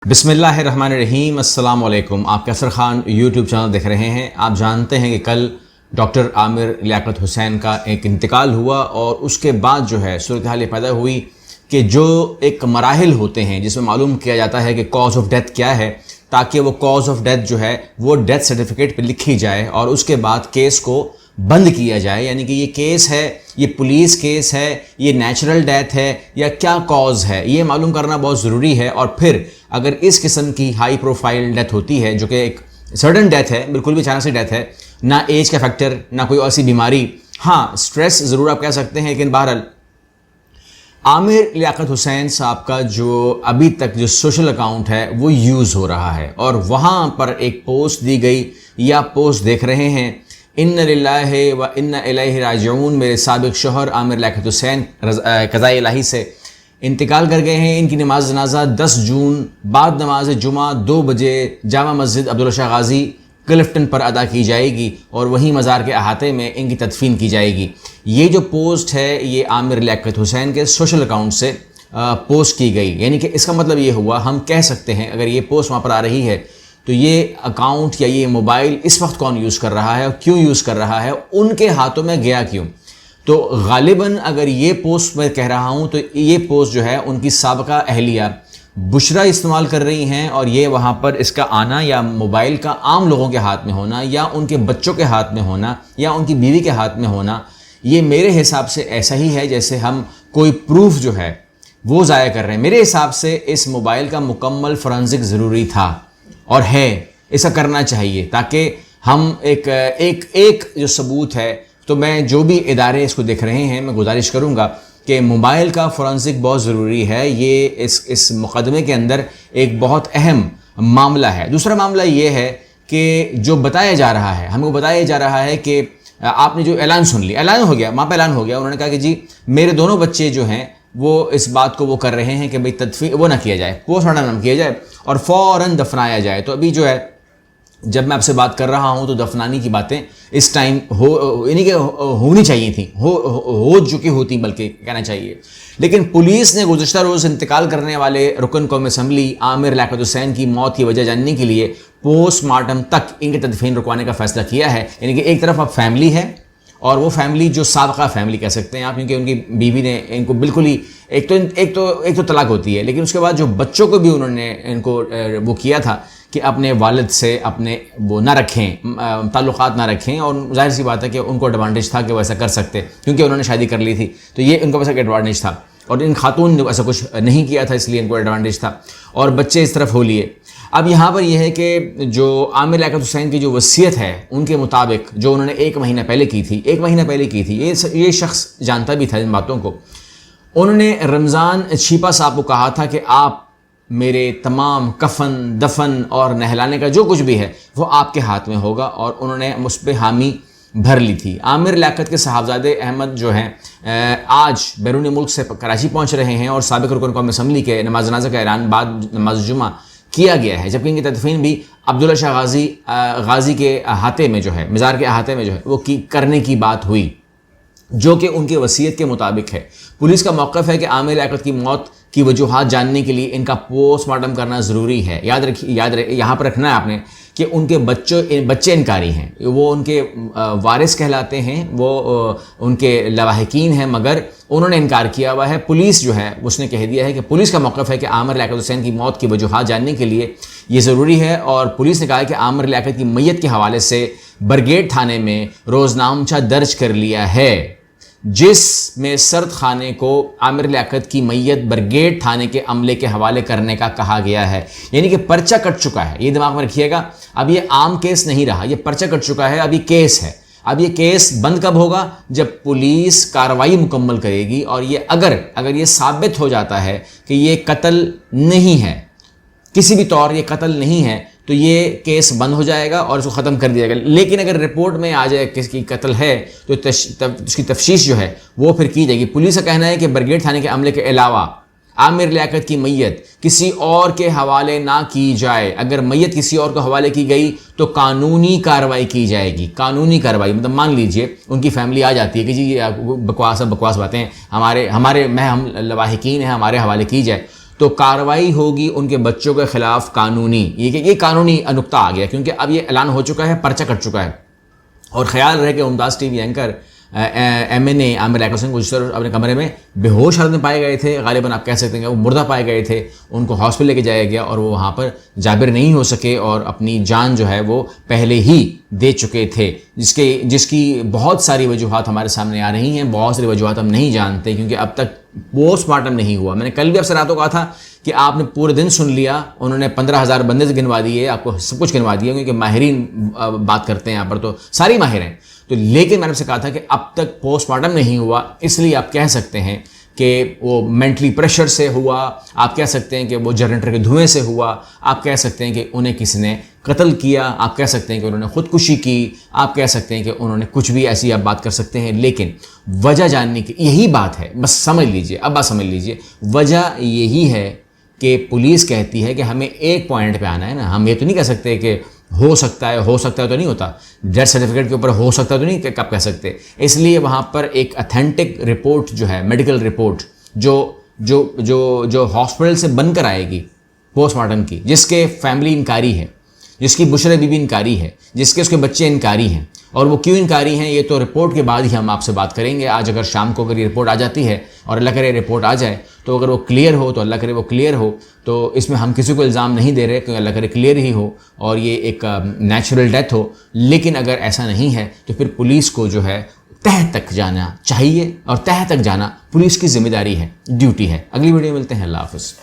बिस्मिल्लाहिर्रहमानिर्रहीम। अस्सलाम वालेकुम। आप कैसर खान यूट्यूब चैनल देख रहे हैं। आप जानते हैं कि कल डॉक्टर आमिर लियाकत हुसैन का एक इंतकाल हुआ और उसके बाद जो है सूरत हाल पैदा हुई कि जो एक मराहिल होते हैं जिसमें मालूम किया जाता है कि कॉज ऑफ डेथ क्या है, ताकि वो कॉज ऑफ डेथ जो है वो डेथ सर्टिफिकेट पे लिखी जाए और उसके बाद केस को बंद किया जाए। यानी कि ये केस है, ये पुलिस केस है, ये नेचुरल डेथ है या क्या कॉज है, ये मालूम करना बहुत ज़रूरी है। और फिर अगर इस किस्म की हाई प्रोफाइल डेथ होती है जो कि एक सडन डेथ है, बिल्कुल भी अचानक से डेथ है, ना एज का फैक्टर ना कोई ऐसी बीमारी, हाँ स्ट्रेस ज़रूर आप कह सकते हैं, लेकिन बहरहाल आमिर लियाकत हुसैन साहब का जो अभी तक जो सोशल अकाउंट है वो यूज़ हो रहा है और वहाँ पर एक पोस्ट दी गई या पोस्ट देख रहे हैं, इन्ना लिल्लाहि व इन्ना इलैहि राजिऊन। मेरे साबिक शौहर आमिर लियाकत हुसैन क़ज़ाए इलाही से इंतकाल कर गए हैं। इनकी नमाज जनाजा 10 जून बाद नमाज जुमा 2 बजे जामा मस्जिद अब्दुल्ला शाह गाज़ी क्लिफ्टन पर अदा की जाएगी और वहीं मज़ार के अहाते में इनकी तदफीन की जाएगी। ये जो पोस्ट है ये आमिर लियाकत हुसैन के सोशल अकाउंट से पोस्ट की गई। यानी कि इसका मतलब ये हुआ, हम कह सकते हैं अगर ये पोस्ट वहाँ पर आ रही है तो ये अकाउंट या ये मोबाइल इस वक्त कौन यूज़ कर रहा है और क्यों यूज़ कर रहा है, उनके हाथों में गया क्यों। तो गालिबन अगर ये पोस्ट मैं कह रहा हूँ तो ये पोस्ट जो है उनकी साबका अहलिया बुशरा इस्तेमाल कर रही हैं और ये वहाँ पर इसका आना या मोबाइल का आम लोगों के हाथ में होना या उनके बच्चों के हाथ में होना या उनकी बीवी के हाथ में होना, ये मेरे हिसाब से ऐसा ही है जैसे हम कोई प्रूफ जो है वो ज़ाया कर रहे हैं। मेरे हिसाब से इस मोबाइल का मुकम्मल फोरेंसिक ज़रूरी था और है, ऐसा करना चाहिए ताकि हम एक जो सबूत है। तो मैं जो भी इदारे इसको देख रहे हैं मैं गुजारिश करूँगा कि मोबाइल का फोरेंसिक बहुत ज़रूरी है। ये इस मुकदमे के अंदर एक बहुत अहम मामला है। दूसरा मामला ये है कि जो बताया जा रहा है, हमको बताया जा रहा है कि आपने जो ऐलान सुन लिया, ऐलान हो गया, वहाँ पर ऐलान हो गया, उन्होंने कहा कि जी मेरे दोनों बच्चे जो हैं वो इस बात को वो कर रहे हैं कि भाई तदफीन वो ना किया जाए, पोस्टमार्टम किया जाए और फ़ौरन दफनाया जाए। तो अभी जो है जब मैं आपसे बात कर रहा हूं तो दफनाने की बातें इस टाइम यानी कि होनी चाहिए थी, हो चुकी होती बल्कि कहना चाहिए। लेकिन पुलिस ने गुज़श्ता रोज़ इंतकाल करने वाले रुकन कौमी असम्बली आमिर लियाकत हुसैन की मौत की वजह जानने के लिए पोस्टमार्टम तक इनकी तदफीन रुकवाने का फैसला किया है। यानी कि एक तरफ अब फैमिली है और वो फैमिली जो साबका फैमिली कह सकते हैं आप, क्योंकि उनकी बीवी ने इनको बिल्कुल ही एक तो तलाक होती है, लेकिन उसके बाद जो बच्चों को भी उन्होंने इनको वो किया था कि अपने वालिद से अपने वो ना रखें, ताल्लुकात ना रखें, और जाहिर सी बात है कि उनको एडवांटेज था कि वो ऐसा कर सकते क्योंकि उन्होंने शादी कर ली थी, तो ये उनको वैसा एडवांटेज था और इन खातून ने ऐसा कुछ नहीं किया था इसलिए इनको एडवांटेज था और बच्चे इस तरफ हो लिए। अब यहाँ पर यह है कि जो आमिर लियाकत हुसैन की जो वसीयत है उनके मुताबिक जो उन्होंने 1 महीना पहले की थी, ये शख्स जानता भी था इन बातों को। उन्होंने रमज़ान छीपा साहब को कहा था कि आप मेरे तमाम कफन दफन और नहलाने का जो कुछ भी है वो आपके हाथ में होगा और उन्होंने उस पर हामी भर ली थी। आमिर लियाकत के साहबजादे अहमद जो हैं आज बैरून मुल्क से कराची पहुँच रहे हैं और साबिक रुकन कौमी असम्बली के नमाज जनाजा का ऐलान बाद नमाज जुमा किया गया है, जबकि इनकी तदफीन भी अब्दुल्ला शाह गाज़ी के अहाते में जो है, मज़ार के अहाते में जो है वो करने की बात हुई जो कि उनकी वसीयत के मुताबिक है। पुलिस का मौक़िफ़ है कि आमिर लियाकत की मौत की वजूहात जानने के लिए इनका पोस्टमार्टम करना ज़रूरी है। याद रखिए यहाँ पर रखना है आपने कि उनके बच्चे इनकारी हैं, वो उनके वारिस कहलाते हैं, वो उनके लवाहिकीन हैं, मगर उन्होंने इनकार किया हुआ है। पुलिस जो है उसने कह दिया है कि पुलिस का मौक़िफ़ है कि आमिर लियाकत हुसैन की मौत की वजूहात जानने के लिए ये ज़रूरी है और पुलिस ने कहा है कि आमिर लियाकत की मैयत के हवाले से बरगेड थाने में रोज़नामचा दर्ज कर लिया है, जिसमें सर्द खाने को आमिर लियाकत की मैयत बरगेड थाने के अमले के हवाले करने का कहा गया है। यानी कि पर्चा कट चुका है, ये दिमाग में रखिएगा। अब ये आम केस नहीं रहा, ये पर्चा कट चुका है, अब ये केस है। अब ये केस बंद कब होगा? जब पुलिस कार्रवाई मुकम्मल करेगी और ये अगर ये साबित हो जाता है कि ये कत्ल नहीं है, किसी भी तौर ये कत्ल नहीं है, तो ये केस बंद हो जाएगा और इसको ख़त्म कर दिया जाएगा। लेकिन अगर रिपोर्ट में आ जाए किसकी कत्ल है तो उसकी तफ्तीश जो है वो फिर की जाएगी। पुलिस का कहना है कि बरगेड थाने के अमले के अलावा आमिर लियाकत की मैयत किसी और के हवाले ना की जाए। अगर मैयत किसी और को हवाले की गई तो कानूनी कार्रवाई की जाएगी। कानूनी कार्रवाई मतलब मान लीजिए उनकी फैमिली आ जाती है कि जी बकवास बातें हम लवाहिकीन हैं, हमारे हवाले की जाए, تو کارروائی ہوگی ان کے بچوں کے خلاف قانونی. یہ قانونی نقطہ آ گیا کیونکہ اب یہ اعلان ہو چکا ہے, پرچہ کٹ چکا ہے. اور خیال رہے کہ ممتاز T V anchor MNA Aamir Liaquat حسین گزشتہ اپنے کمرے میں بے ہوش حالت میں پائے گئے تھے. غالباً آپ کہہ سکتے ہیں کہ وہ مردہ پائے گئے تھے. ان کو ہاسپٹل لے کے جایا گیا اور وہ وہاں پر جابر نہیں ہو سکے اور اپنی جان جو ہے وہ پہلے ہی دے چکے تھے, جس کی بہت ساری وجوہات ہمارے سامنے آ رہی ہیں. بہت ساری وجوہات ہم نہیں جانتے کیونکہ اب تک پوسٹ مارٹم نہیں ہوا. میں نے کل بھی آپ سے راتوں کہا تھا کہ آپ نے پورے دن سن لیا, انہوں نے 15,000 بندے سے گنوا دیے, آپ کو سب کچھ گنوا دیا کیونکہ ماہرین بات کرتے ہیں یہاں پر, تو ساری ماہر ہیں. تو لیکن میں نے آپ سے کہا تھا کہ اب تک پوسٹ مارٹم نہیں ہوا, اس لیے آپ کہہ سکتے ہیں کہ وہ مینٹلی پریشر سے ہوا, آپ کہہ سکتے ہیں کہ وہ جنریٹر کے دھوئیں سے ہوا, آپ کہہ سکتے ہیں کہ انہیں کسی نے قتل کیا, آپ کہہ سکتے ہیں کہ انہوں نے خودکشی کی, آپ کہہ سکتے ہیں کہ انہوں نے کچھ بھی ایسی آپ بات کر سکتے ہیں. لیکن وجہ جاننے کی یہی بات ہے, بس سمجھ لیجئے, اب بات سمجھ لیجئے. وجہ یہی ہے کہ پولیس کہتی ہے کہ ہمیں ایک پوائنٹ پہ آنا ہے نا. ہم یہ تو نہیں کہہ سکتے کہ ہو سکتا ہے تو نہیں ہوتا. ڈیتھ سرٹیفکیٹ کے اوپر ہو سکتا ہے تو نہیں کب کہہ سکتے. اس لیے وہاں پر ایک اتھینٹک رپورٹ جو ہے, میڈیکل رپورٹ جو ہاسپٹل سے بن کر آئے گی پوسٹ مارٹم کی, جس کے فیملی انکاری ہے, جس کی بشرا بی بی انکاری ہے, جس کے اس کے بچے انکاری ہیں, اور وہ کیوں انکاری ہیں یہ تو رپورٹ کے بعد ہی ہم آپ سے بات کریں گے. آج اگر شام کو اگر یہ رپورٹ آ جاتی ہے, اور اللہ کرے رپورٹ آ جائے, تو اگر وہ کلیئر ہو تو اللہ کرے وہ کلیئر ہو, تو اس میں ہم کسی کو الزام نہیں دے رہے کہ اللہ کرے کلیئر ہی ہو اور یہ ایک نیچرل ڈیتھ ہو. لیکن اگر ایسا نہیں ہے تو پھر پولیس کو جو ہے تہ تک جانا چاہیے, اور تہ تک جانا پولیس کی ذمہ داری ہے, ڈیوٹی ہے. اگلی ویڈیو ملتے ہیں. اللہ حافظ.